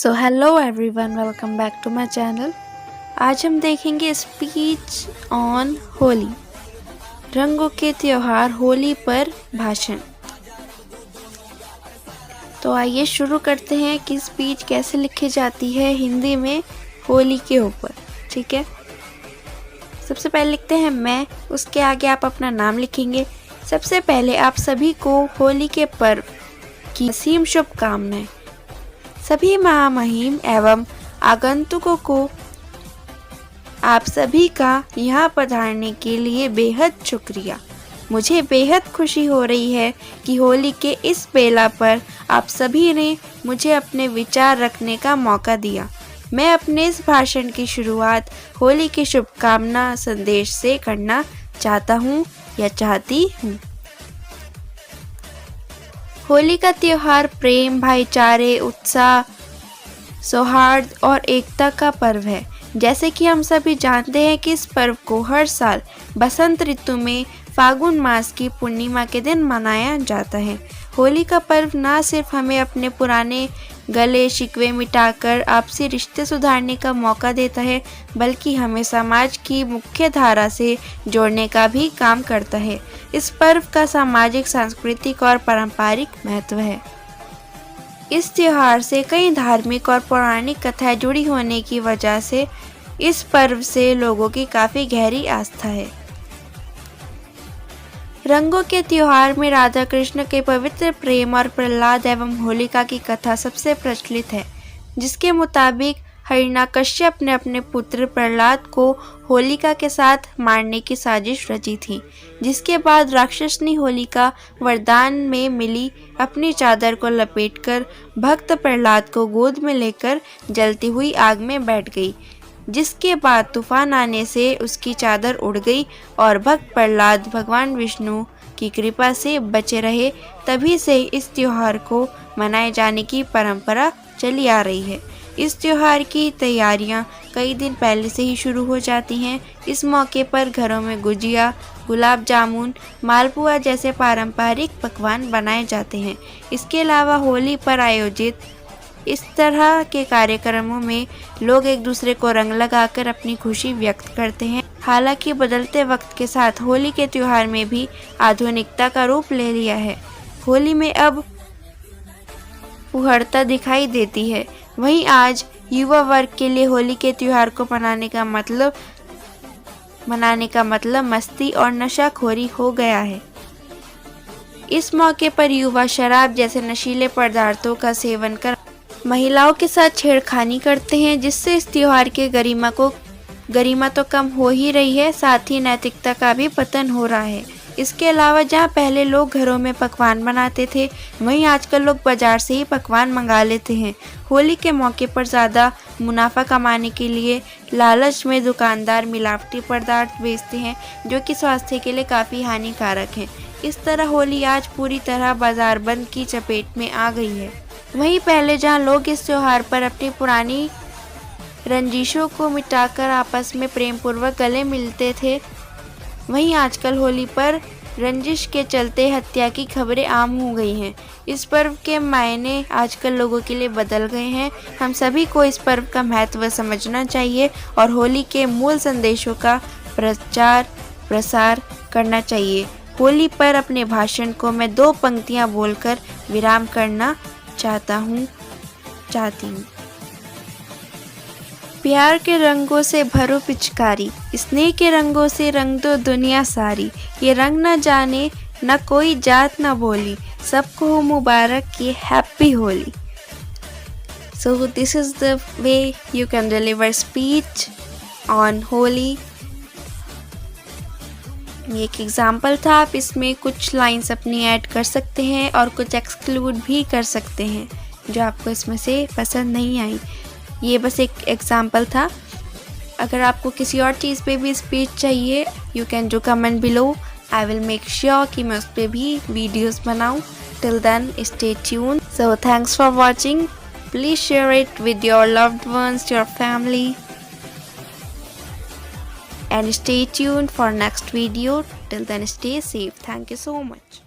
So hello everyone, welcome back to my channel. आज हम देखेंगे स्पीच ऑन होली, रंगों के त्योहार होली पर भाषण। तो आइए शुरू करते हैं कि स्पीच कैसे लिखी जाती है हिंदी में होली के ऊपर। ठीक है, सबसे पहले लिखते हैं मैं, उसके आगे आप अपना नाम लिखेंगे। सबसे पहले आप सभी को होली के पर्व की असीम शुभकामनाएं। सभी महामहिम एवं आगंतुकों को आप सभी का यहाँ पधारने के लिए बेहद शुक्रिया। मुझे बेहद खुशी हो रही है कि होली के इस बेला पर आप सभी ने मुझे अपने विचार रखने का मौका दिया। मैं अपने इस भाषण की शुरुआत होली की शुभकामना संदेश से करना चाहता हूँ या चाहती हूँ। होली का त्योहार प्रेम, भाईचारे, उत्साह, सौहार्द और एकता का पर्व है। जैसे कि हम सभी जानते हैं कि इस पर्व को हर साल बसंत ऋतु में फागुन मास की पूर्णिमा के दिन मनाया जाता है। होली का पर्व न सिर्फ हमें अपने पुराने गले शिकवे मिटाकर आपसी रिश्ते सुधारने का मौका देता है, बल्कि हमें समाज की मुख्य धारा से जोड़ने का भी काम करता है। इस पर्व का सामाजिक, सांस्कृतिक और पारंपरिक महत्व है। इस त्योहार से कई धार्मिक और पौराणिक कथाएं जुड़ी होने की वजह से इस पर्व से लोगों की काफ़ी गहरी आस्था है। रंगों के त्योहार में राधा कृष्ण के पवित्र प्रेम और प्रहलाद एवं होलिका की कथा सबसे प्रचलित है, जिसके मुताबिक हिरण्यकश्यप ने अपने पुत्र प्रहलाद को होलिका के साथ मारने की साजिश रची थी, जिसके बाद राक्षसनी होलिका वरदान में मिली अपनी चादर को लपेटकर भक्त प्रहलाद को गोद में लेकर जलती हुई आग में बैठ गई, जिसके बाद तूफान आने से उसकी चादर उड़ गई और भक्त प्रहलाद भगवान विष्णु की कृपा से बचे रहे। तभी से इस त्योहार को मनाए जाने की परंपरा चली आ रही है। इस त्योहार की तैयारियां कई दिन पहले से ही शुरू हो जाती हैं। इस मौके पर घरों में गुजिया, गुलाब जामुन, मालपुआ जैसे पारंपरिक पकवान बनाए जाते हैं। इसके अलावा होली पर आयोजित इस तरह के कार्यक्रमों में लोग एक दूसरे को रंग लगाकर अपनी खुशी व्यक्त करते हैं। हालांकि बदलते वक्त के साथ होली के त्योहार में भी आधुनिकता का रूप ले लिया है। होली में अब फुहड़ता दिखाई देती है। वहीं आज युवा वर्ग के लिए होली के त्योहार को मनाने का मतलब मस्ती और नशाखोरी हो गया है। इस मौके पर युवा शराब जैसे नशीले पदार्थों का सेवन कर महिलाओं के साथ छेड़खानी करते हैं, जिससे इस त्योहार के गरिमा तो कम हो ही रही है, साथ ही नैतिकता का भी पतन हो रहा है। इसके अलावा जहां पहले लोग घरों में पकवान बनाते थे, वहीं आजकल लोग बाजार से ही पकवान मंगा लेते हैं। होली के मौके पर ज़्यादा मुनाफा कमाने के लिए लालच में दुकानदार मिलावटी पदार्थ बेचते हैं, जो कि स्वास्थ्य के लिए काफ़ी हानिकारक हैं। इस तरह होली आज पूरी तरह बाजार बंद की चपेट में आ गई है। वहीं पहले जहां लोग इस त्योहार पर अपनी पुरानी रंजिशों को मिटाकर आपस में प्रेम पूर्वक गले मिलते थे, वहीं आजकल होली पर रंजिश के चलते हत्या की खबरें आम हो गई हैं। इस पर्व के मायने आजकल लोगों के लिए बदल गए हैं। हम सभी को इस पर्व का महत्व समझना चाहिए और होली के मूल संदेशों का प्रचार प्रसार करना चाहिए। होली पर अपने भाषण को मैं 2 पंक्तियां बोलकर विराम करना चाहती हूँ। प्यार के रंगों से भरो पिचकारी, स्नेह के रंगों से रंग दो दुनिया सारी। ये रंग न जाने न कोई जात न बोली, सबको हो मुबारक ये happy Holi. So this is the way you can deliver speech on Holi. ये एक एग्जाम्पल था, आप इसमें कुछ लाइंस अपनी ऐड कर सकते हैं और कुछ एक्सक्लूड भी कर सकते हैं जो आपको इसमें से पसंद नहीं आई। ये बस एक एग्जाम्पल था। अगर आपको किसी और चीज़ पे भी स्पीच चाहिए, you can do comment below. I will make sure कि मैं उस पर भी वीडियोस बनाऊं। Till then stay tune. So thanks for watching. Please share it with your loved ones, your family, and stay tuned for next video. Till then, stay safe. Thank you so much.